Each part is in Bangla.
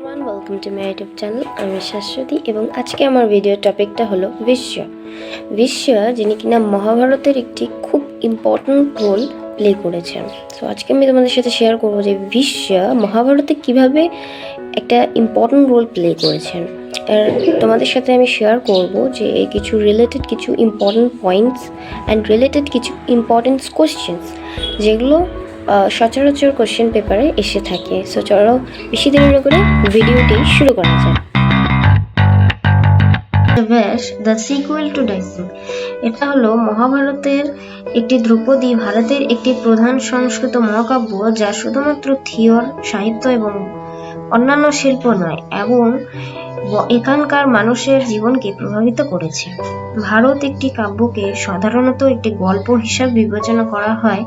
Everyone, welcome to my YouTube channel. আমি শাশ্বতী এবং আজকে আমার ভিডিওর টপিকটা হলো বিশ্ব যিনি কিনা মহাভারতের একটি খুব ইম্পর্ট্যান্ট রোল প্লে করেছেন। সো আজকে আমি তোমাদের সাথে শেয়ার করবো যে বিশ্ব মহাভারতে কিভাবে একটা ইম্পর্ট্যান্ট রোল প্লে করেছেন। আর তোমাদের সাথে আমি শেয়ার করব যে কিছু রিলেটেড কিছু ইম্পর্ট্যান্ট পয়েন্টস অ্যান্ড রিলেটেড কিছু ইম্পর্ট্যান্ট কোয়েশ্চেন্স যেগুলো সচরাচর কোশ্চেন পেপারে এসে থাকে। সো চলো বেশি দেরি করে ভিডিওটি শুরু করা যায়। দ্য সিকুয়েল টু ডাইসিং, এটা হলো মহাভারতের একটি ধ্রুপদী ভারতের একটি প্রধান সংস্কৃত মহাকাব্য যা শুধুমাত্র থিওর সাহিত্য এবং অন্যান্য শিল্প নয় এবং এখানকার মানুষের জীবনকে প্রভাবিত করেছে। ভারত একটি কাব্যকে সাধারণত একটি গল্প হিসাবে বিবেচনা করা হয়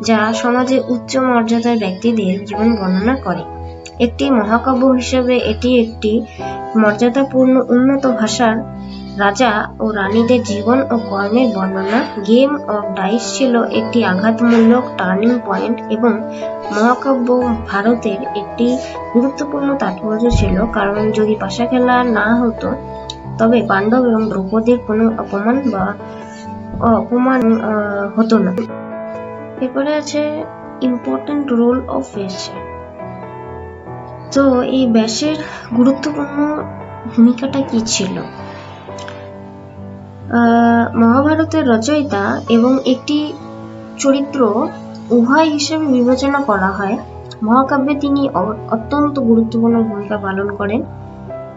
যা সমাজে উচ্চ মর্যাদার ব্যক্তিদের জীবন বর্ণনা করে। একটি মহাকাব্য হিসেবে এটি একটি মর্যাদাপূর্ণ উন্নত ভাষার রাজা ও রানীদের জীবন ও কর্মের বর্ণনা। গেম অফ ডাইস ছিল একটি আঘাতমূলক টার্নিং পয়েন্ট এবং মহাকাব্য ভারতের একটি গুরুত্বপূর্ণ তাৎপর্য ছিল, কারণ যদি পাশা খেলা না হতো তবে পাণ্ডব এবং দ্রৌপদীর কোনো অপমান হতো না। এরপরে আছে ইম্পর্টেন্ট রোল অফ ব্যাস। তো এই ব্যাসের গুরুত্বপূর্ণ ভূমিকাটা কি ছিল? মহাভারতের রচয়িতা এবং একটি চরিত্র উভয় হিসেবে বিবেচনা করা হয়। মহাকাব্যে তিনি অত্যন্ত গুরুত্বপূর্ণ ভূমিকা পালন করেন।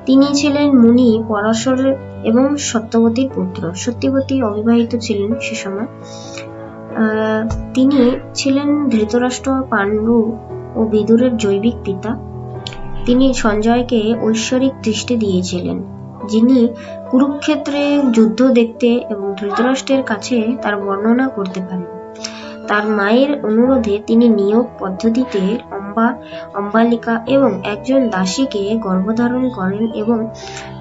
তিনি ছিলেন মুনি পরাশর এবং সত্যবতীর পুত্র। সত্যবতী অবিবাহিত ছিলেন সে সময়। তিনি ছিলেন ধৃতরাষ্ট্র, পাণ্ডু ও বিদুরের জৈবিক পিতা। তিনি সঞ্জয়কে ঐশ্বরিক দৃষ্টি দিয়েছিলেন, যিনি কুরুক্ষেত্রে যুদ্ধ দেখতে এবং ধৃতরাষ্ট্রের কাছে তার বর্ণনা করতে পারেন। তার মায়ের অনুরোধে তিনি নিয়োগ পদ্ধতিতে অম্বালিকা এবং একজন দাসীকে গর্ভধারণ করেন এবং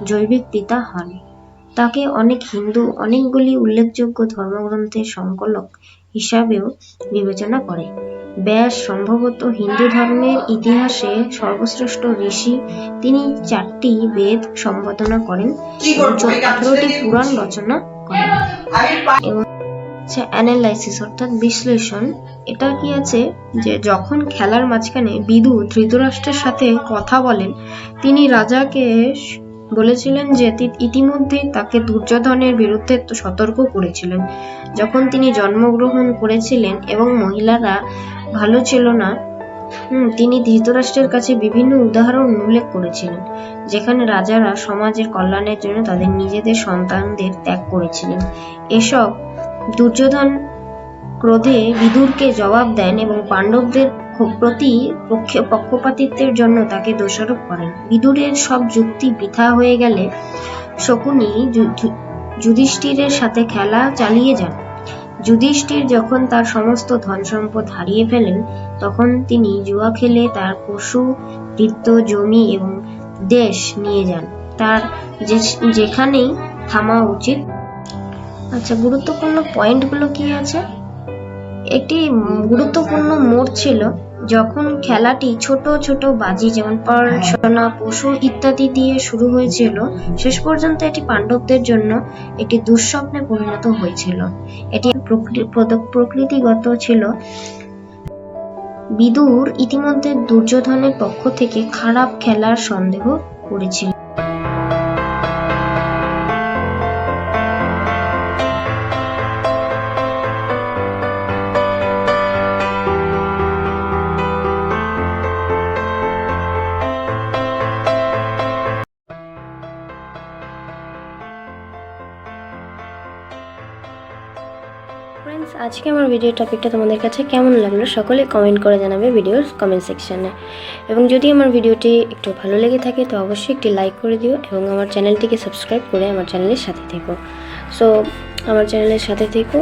জৈবিক পিতা হন। তাকে অনেকগুলি উল্লেখযোগ্য ধর্মগ্রন্থের সংকলক হিসাবেও বিবেচনা করে। ব্যাস সম্ভবত হিন্দু ধর্মের ইতিহাসে সর্বশ্রেষ্ঠ ঋষি। তিনি 4টি বেদ সম্পাদনা করেন এবং 18টি পুরাণ রচনা করেন। এবং অ্যানালাইসিস অর্থাৎ বিশ্লেষণ, এটা কি আছে যে যখন খেলার মাঝখানে বিদুর ধৃতরাষ্ট্রের সাথে কথা বলেন, তিনি রাজাকে বলেছিলেন যে ইতিমধ্যে তাকে দুর্যোধনের বিরুদ্ধে সতর্ক করেছিলেন যখন তিনি জন্মগ্রহণ করেছিলেন এবং মহিলারা ভালো ছিল না। তিনি ধৃতরাষ্ট্রের কাছে বিভিন্ন উদাহরণ উল্লেখ করেছিলেন যেখানে রাজারা সমাজের কল্যাণের জন্য তাদের নিজেদের সন্তানদের ত্যাগ করেছিলেন। এসব দুর্যোধন ক্রোধে বিদুরকে জবাব দেন এবং পাণ্ডবদের প্রতি পক্ষপাতিত্বের জন্য তাকে দোষারোপ করেন। বিদুরের সব যুক্তি বৃথা হয়ে গেলে শকুনি যুধিষ্ঠিরের সাথে খেলা চালিয়ে যান। যুধিষ্ঠির যখন তার সমস্ত ধন সম্পদ হারিয়ে ফেলেন, তখন তিনি জুয়া খেলে তার পশু, বৃত্ত, জমি এবং দেশ নিয়ে যান, তার যেখানেই থামা উচিত। আচ্ছা, গুরুত্বপূর্ণ পয়েন্টগুলো কি আছে? একটি গুরুত্বপূর্ণ মোড় ছিল যখন খেলাটি ছোট ছোট বাজি যেমন পার্ল, সোনা, পশু ইত্যাদি দিয়ে শুরু হয়েছিল। শেষ পর্যন্ত এটি পাণ্ডবদের জন্য একটি দুঃস্বপ্নে পরিণত হয়েছিল। এটি প্রকৃতিগত ছিল। বিদুর ইতিমধ্যে দুর্যোধনের পক্ষ থেকে খারাপ খেলার সন্দেহ করেছিল। ফ্রেন্ডস, আজকে আমার ভিডিও টপিকটা তোমাদের কাছে কেমন লাগলো সকলে কমেন্ট করে জানাবে ভিডিওর কমেন্ট সেকশানে। এবং যদি আমার ভিডিওটি একটু ভালো লেগে থাকে তো অবশ্যই একটি লাইক করে দিও এবং আমার চ্যানেলটিকে সাবস্ক্রাইব করে আমার চ্যানেলের সাথে থেকো। সো আমার চ্যানেলের সাথে থেকো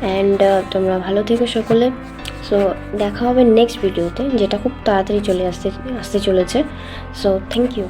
অ্যান্ড তোমরা ভালো থেকো সকলে। সো দেখা হবে নেক্সট ভিডিওতে, যেটা খুব তাড়াতাড়ি আসতে চলেছে। So thank you.